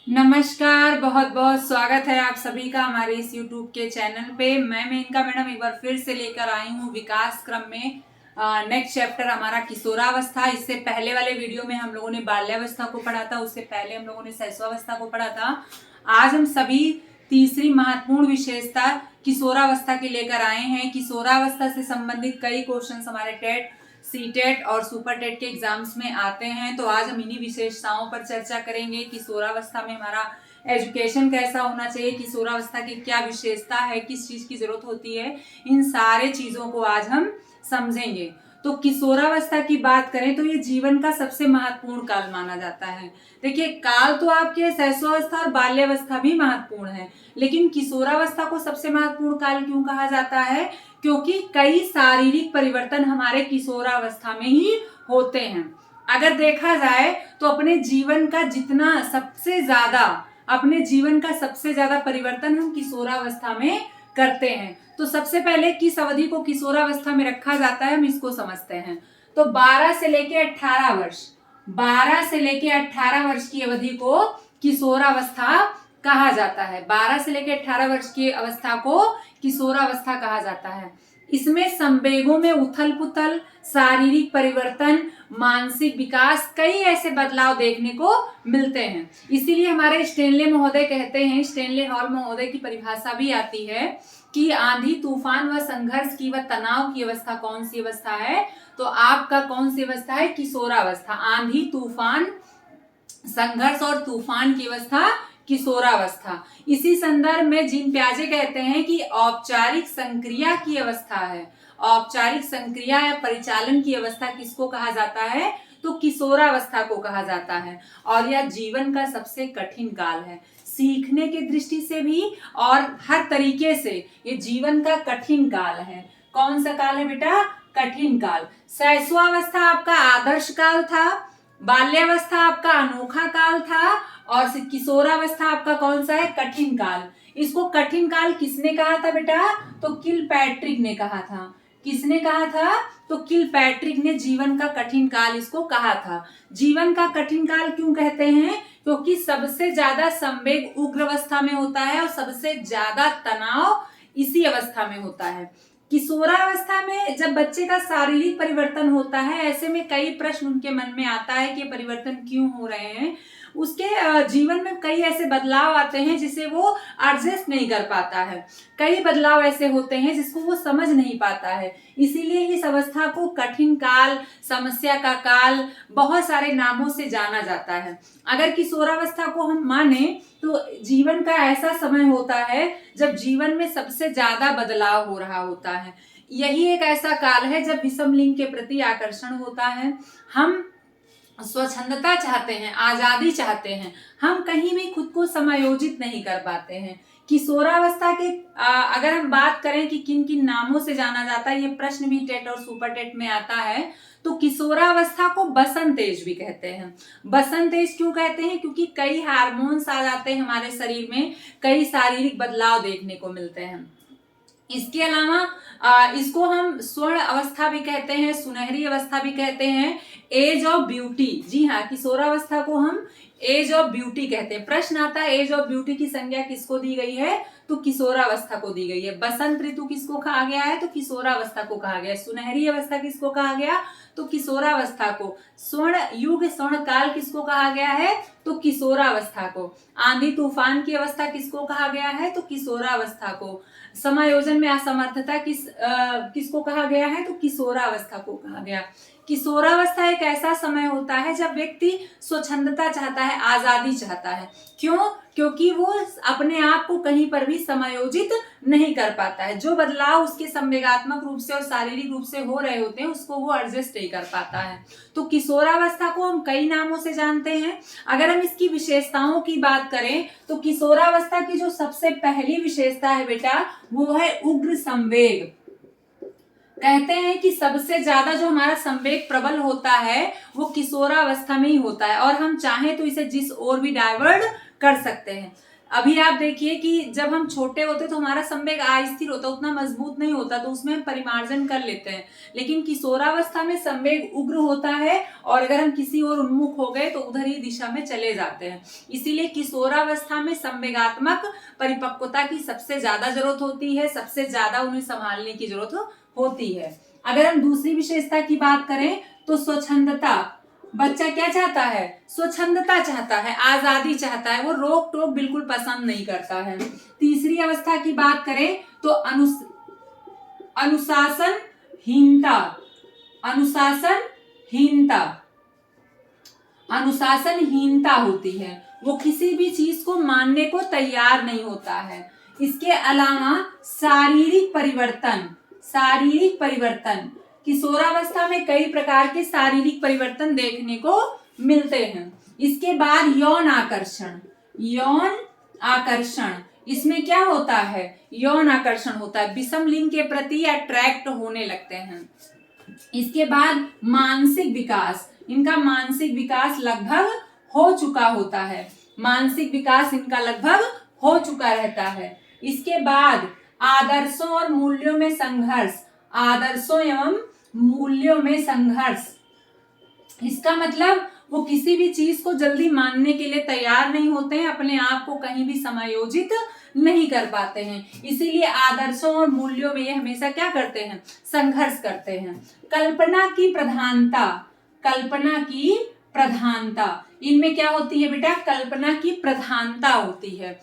नमस्कार, बहुत बहुत स्वागत है आप सभी का हमारे इस YouTube के चैनल पे। मैं मेनका मैडम एक बार फिर से लेकर आई हूँ विकास क्रम में नेक्स्ट चैप्टर हमारा किशोरावस्था। इससे पहले वाले वीडियो में हम लोगों ने बाल्यावस्था को पढ़ा था, उससे पहले हम लोगों ने शैशवावस्था को पढ़ा था। आज हम सभी तीसरी महत्वपूर्ण विशेषता किशोरावस्था की लेकर आए हैं। किशोरावस्था से संबंधित कई क्वेश्चन हमारे टेट, सीटेट और सुपर टेट के एग्जाम्स में आते हैं, तो आज हम इन्हीं विशेषताओं पर चर्चा करेंगे। किशोरावस्था में हमारा एजुकेशन कैसा होना चाहिए, किशोरावस्था की क्या विशेषता है, किस चीज की जरूरत होती है, इन सारे चीजों को आज हम समझेंगे। तो किशोरावस्था की बात करें तो ये जीवन का सबसे महत्वपूर्ण काल माना जाता है। देखिए, काल तो आपके शैशवावस्था और बाल्यावस्था भी महत्वपूर्ण है, लेकिन किशोरावस्था को सबसे महत्वपूर्ण काल क्यों कहा जाता है? क्योंकि कई शारीरिक परिवर्तन हमारे किशोरावस्था में ही होते हैं। अगर देखा जाए तो अपने जीवन का सबसे ज्यादा परिवर्तन हम किशोरावस्था में करते हैं। तो सबसे पहले किस अवधि को किशोरावस्था में रखा जाता है, हम इसको समझते हैं। तो 12 से लेके 18 वर्ष की अवधि को किशोरावस्था कहा जाता है। 12 से लेकर 18 वर्ष की अवस्था को किशोरावस्था कहा जाता है। इसमें संवेगों में उथल पुथल, शारीरिक परिवर्तन, मानसिक विकास, कई ऐसे बदलाव देखने को मिलते हैं। इसीलिए हमारे स्टेनले महोदय कहते हैं, स्टेनले हॉल महोदय की परिभाषा भी आती है कि आंधी तूफान व संघर्ष की व तनाव की अवस्था कौन सी अवस्था है? तो आपका कौन सी अवस्था है? किशोरावस्था। आंधी तूफान, संघर्ष और तूफान की अवस्था किशोरावस्था। इसी संदर्भ में जीन प्याजे कहते हैं कि औपचारिक संक्रिया की अवस्था है। औपचारिक संक्रिया या परिचालन की अवस्था किसको कहा जाता है? तो किशोरावस्था को कहा जाता है। और यह जीवन का सबसे कठिन काल है, सीखने की दृष्टि से भी और हर तरीके से ये जीवन का कठिन काल है। कौन सा काल है बेटा? कठिन काल। शैशवावस्था आपका आदर्श काल था, बाल्यावस्था आपका अनोखा काल था, और किशोरावस्था आपका कौन सा है? कठिन काल। इसको कठिन काल किसने कहा था बेटा? तो किलपैट्रिक ने कहा था। किसने कहा था? तो किलपैट्रिक ने जीवन का कठिन काल इसको कहा था। जीवन का कठिन काल क्यों कहते हैं? क्योंकि सबसे ज्यादा संवेग उग्र अवस्था में होता है और सबसे ज्यादा तनाव इसी अवस्था में होता है। किशोरावस्था में जब बच्चे का शारीरिक परिवर्तन होता है, ऐसे में कई प्रश्न उनके मन में आता है कि परिवर्तन क्यों हो रहे हैं। उसके जीवन में कई ऐसे बदलाव आते हैं जिसे वो एडजस्ट नहीं कर पाता है। कई बदलाव ऐसे होते हैं जिसको वो समझ नहीं पाता है। इसीलिए इस अवस्था को कठिन काल, समस्या का काल, बहुत सारे नामों से जाना जाता है। अगर किशोरावस्था को हम माने तो जीवन का ऐसा समय होता है जब जीवन में सबसे ज्यादा बदलाव हो रहा होता है। यही एक ऐसा काल है जब विषम लिंग के प्रति आकर्षण होता है, हम स्वच्छंदता चाहते हैं, आजादी चाहते हैं, हम कहीं भी खुद को समायोजित नहीं कर पाते हैं। किशोरावस्था के अगर हम बात करें कि किन किन नामों से जाना जाता है, ये प्रश्न भी टेट और सुपर टेट में आता है। तो किशोरावस्था को बसंत एज भी कहते हैं। बसंत एज क्यों कहते हैं? क्योंकि कई हार्मोन्स आ जाते हैं हमारे शरीर में, कई शारीरिक बदलाव देखने को मिलते हैं। इसके अलावा इसको हम स्वर्ण अवस्था भी कहते हैं, सुनहरी अवस्था भी कहते हैं, एज ऑफ ब्यूटी। जी हाँ, किशोरावस्था को हम एज ऑफ ब्यूटी कहते हैं। प्रश्न आता है एज ऑफ ब्यूटी की संज्ञा किसको दी गई है? तो किशोरावस्था को दी गई है। बसंत ऋतु किसको कहा गया है? तो किशोरावस्था को कहा गया है। सुनहरी अवस्था किसको कहा गया? तो किशोरावस्था को। स्वर्ण युग, स्वर्ण काल किसको कहा गया है? तो किशोरावस्था को। आंधी तूफान की अवस्था किसको कहा गया है? तो किशोरावस्था को। समायोजन में असमर्थता किसको कहा गया है? तो किशोरावस्था को कहा गया। किशोरावस्था एक ऐसा समय होता है जब व्यक्ति स्वच्छंदता चाहता है, आजादी चाहता है। क्यों? क्योंकि वो अपने आप को कहीं पर भी समायोजित नहीं कर पाता है। जो बदलाव उसके संवेगात्मक रूप से और शारीरिक रूप से हो रहे होते हैं उसको वो एडजस्ट नहीं कर पाता है। तो किशोरावस्था को हम कई नामों से जानते हैं। अगर हम इसकी विशेषताओं की बात करें तो किशोरावस्था की जो सबसे पहली विशेषता है बेटा, वो है उग्र संवेग। कहते हैं कि सबसे ज्यादा जो हमारा संवेग प्रबल होता है वो किशोरावस्था में ही होता है, और हम चाहें तो इसे जिस ओर भी डाइवर्ट कर सकते हैं। अभी आप देखिए कि जब हम छोटे होते तो हमारा संवेग अस्थिर होता, उतना मजबूत नहीं होता, तो उसमें हम परिमार्जन कर लेते हैं। लेकिन किशोरावस्था में संवेग उग्र होता है और अगर हम किसी और उन्मुख हो गए तो उधर ही दिशा में चले जाते हैं। इसीलिए किशोरावस्था में संवेगात्मक परिपक्वता की सबसे ज्यादा जरूरत होती है, सबसे ज्यादा उन्हें संभालने की जरूरत होती है। अगर हम दूसरी विशेषता की बात करें तो स्वच्छंदता। बच्चा क्या चाहता है? स्वच्छंदता चाहता है, आजादी चाहता है, वो रोक टोक बिल्कुल पसंद नहीं करता है। तीसरी अवस्था की बात करें तो अनुशासनहीनता। अनुशासनहीनता होती है, वो किसी भी चीज को मानने को तैयार नहीं होता है। इसके अलावा शारीरिक परिवर्तन, किशोरावस्था में कई प्रकार के शारीरिक परिवर्तन देखने को मिलते हैं। इसके बाद यौन आकर्षण, इसमें क्या होता है? यौन आकर्षण होता है, विषम लिंग के प्रति अट्रैक्ट होने लगते हैं। इसके बाद मानसिक विकास, इनका मानसिक विकास लगभग हो चुका होता है, मानसिक विकास इनका लगभग हो चुका रहता है। इसके बाद आदर्शों और मूल्यों में संघर्ष, आदर्शों एवं मूल्यों में संघर्ष। इसका मतलब वो किसी भी चीज को जल्दी मानने के लिए तैयार नहीं होते हैं, अपने आप को कहीं भी समायोजित नहीं कर पाते हैं। इसीलिए आदर्शों और मूल्यों में ये हमेशा क्या करते हैं? संघर्ष करते हैं। कल्पना की प्रधानता, इनमें क्या होती है बेटा? कल्पना की प्रधानता होती है।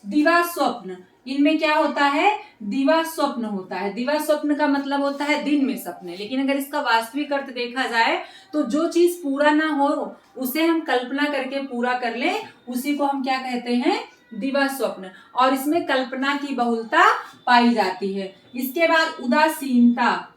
दिवा स्वप्न, इनमें क्या होता है? दिवा स्वप्न होता है। दिवा स्वप्न का मतलब होता है दिन में सपने, लेकिन अगर इसका वास्तविक अर्थ देखा जाए तो जो चीज पूरा ना हो उसे हम कल्पना करके पूरा कर लें, उसी को हम क्या कहते हैं? दिवा स्वप्न। और इसमें कल्पना की बहुलता पाई जाती है। इसके बाद उदासीनता,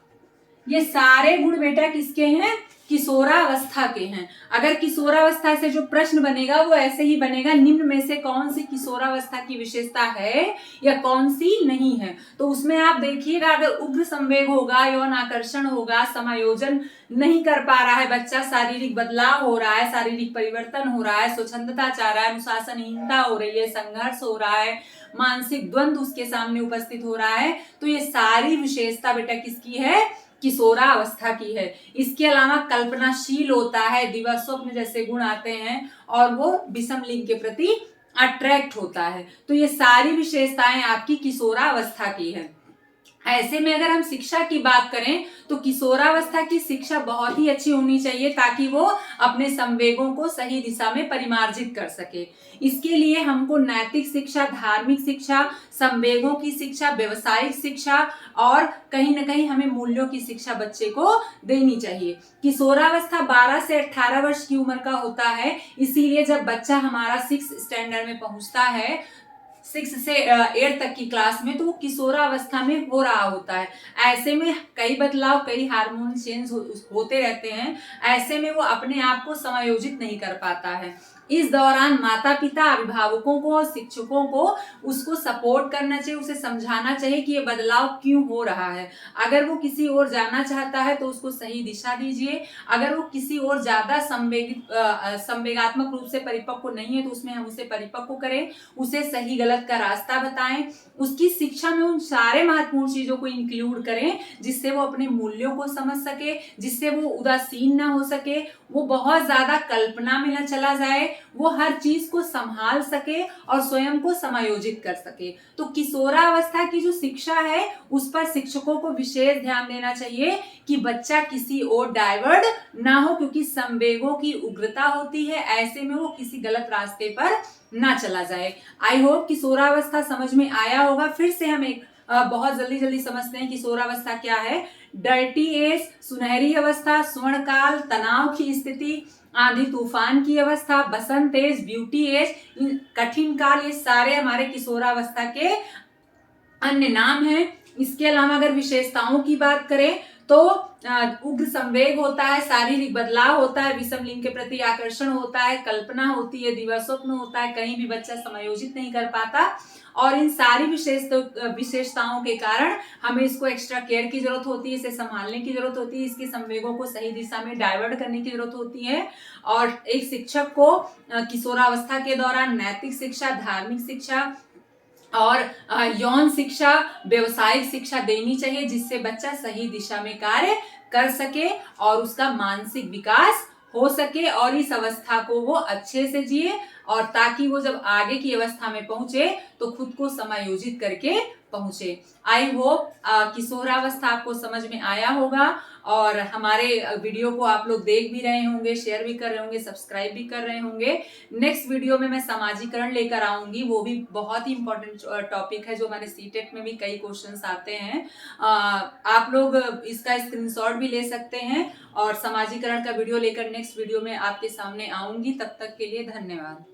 ये सारे गुण बेटा किसके हैं? किशोरावस्था के हैं। अगर किशोरावस्था से जो प्रश्न बनेगा वो ऐसे ही बनेगा, निम्न में से कौन सी किशोरावस्था की विशेषता है या कौन सी नहीं है। तो उसमें आप देखिएगा, अगर उग्र संवेग होगा, यौन आकर्षण होगा, समायोजन नहीं कर पा रहा है बच्चा, शारीरिक बदलाव हो रहा है, शारीरिक परिवर्तन हो रहा है, स्वच्छंदता चाह रहा है, अनुशासनहीनता हो रही है, संघर्ष हो रहा है, मानसिक द्वंद्व उसके सामने उपस्थित हो रहा है, तो ये सारी विशेषता बेटा किसकी है? किशोरावस्था की है। इसके अलावा कल्पनाशील होता है, दिवा स्वप्न जैसे गुण आते हैं और वो विषम लिंग के प्रति अट्रैक्ट होता है। तो ये सारी विशेषताएं आपकी किशोरावस्था की है। ऐसे में अगर हम शिक्षा की बात करें तो किशोरावस्था की शिक्षा बहुत ही अच्छी होनी चाहिए ताकि वो अपने संवेगों को सही दिशा में परिमार्जित कर सके। इसके लिए हमको नैतिक शिक्षा, धार्मिक शिक्षा, संवेगों की शिक्षा, व्यवसायिक शिक्षा और कहीं ना कहीं हमें मूल्यों की शिक्षा बच्चे को देनी चाहिए। किशोरावस्था 12 से 18 वर्ष की उम्र का होता है, इसीलिए जब बच्चा हमारा 6 स्टैंडर्ड में पहुंचता है, 6 से 8 तक की क्लास में, तो वो किशोरावस्था में हो रहा होता है। ऐसे में कई बदलाव, कई हार्मोन चेंज होते रहते हैं। ऐसे में वो अपने आप को समायोजित नहीं कर पाता है। इस दौरान माता पिता, अभिभावकों को, शिक्षकों को उसको सपोर्ट करना चाहिए, उसे समझाना चाहिए कि ये बदलाव क्यों हो रहा है। अगर वो किसी और जाना चाहता है तो उसको सही दिशा दीजिए। अगर वो किसी और ज्यादा संवेगात्मक रूप से परिपक्व नहीं है तो उसमें हम उसे परिपक्व करें, उसे सही गलत का रास्ता बताएं, उसकी शिक्षा में उन सारे महत्वपूर्ण चीजों को इंक्लूड करें जिससे वो अपने मूल्यों को समझ सके, जिससे वो उदासीन ना हो सके, वो बहुत ज्यादा कल्पना में न चला जाए, वो हर चीज को संभाल सके और स्वयं को समायोजित कर सके। तो किशोरावस्था की जो शिक्षा है उस पर शिक्षकों को विशेष ध्यान देना चाहिए कि बच्चा किसी और डाइवर्ट ना हो, क्योंकि संवेगों की उग्रता होती है, ऐसे में वो किसी गलत रास्ते पर ना चला जाए। आई होप किशोरावस्था समझ में आया होगा। फिर से हम एक बहुत जल्दी समझते हैं किशोरावस्था क्या है। डर्टी एज, सुनहरी अवस्था, स्वर्णकाल, तनाव की स्थिति, आंधी तूफान की अवस्था, बसंत एज, ब्यूटी एज, कठिन काल, ये सारे हमारे किशोरावस्था के अन्य नाम हैं। इसके अलावा अगर विशेषताओं की बात करें तो उग्र संवेग होता है, शारीरिक बदलाव होता है, विषम लिंग के प्रति आकर्षण होता है, कल्पना होती है, दिवा स्वप्न होता है, कहीं भी बच्चा समायोजित नहीं कर पाता। और इन सारी विशेषताओं के कारण हमें इसको एक्स्ट्रा केयर की जरूरत होती है, इसे संभालने की जरूरत होती है, इसके संवेगों को सही दिशा में डाइवर्ट करने की जरूरत होती है। और एक शिक्षक को किशोरावस्था के दौरान नैतिक शिक्षा, धार्मिक शिक्षा और यौन शिक्षा, व्यवसायिक शिक्षा देनी चाहिए, जिससे बच्चा सही दिशा में कार्य कर सके और उसका मानसिक विकास हो सके और इस अवस्था को वो अच्छे से जिए, और ताकि वो जब आगे की अवस्था में पहुंचे तो खुद को समायोजित करके पहुंचे। आई होप किशोरावस्था आपको समझ में आया होगा, और हमारे वीडियो को आप लोग देख भी रहे होंगे, शेयर भी कर रहे होंगे, सब्सक्राइब भी कर रहे होंगे। नेक्स्ट वीडियो में मैं समाजीकरण लेकर आऊंगी, वो भी बहुत ही इंपॉर्टेंट टॉपिक है, जो हमारे सीटेट में भी कई क्वेश्चंस आते हैं। आप लोग इसका स्क्रीनशॉट भी ले सकते हैं, और समाजीकरण का वीडियो लेकर नेक्स्ट वीडियो में आपके सामने आऊंगी। तब तक के लिए धन्यवाद।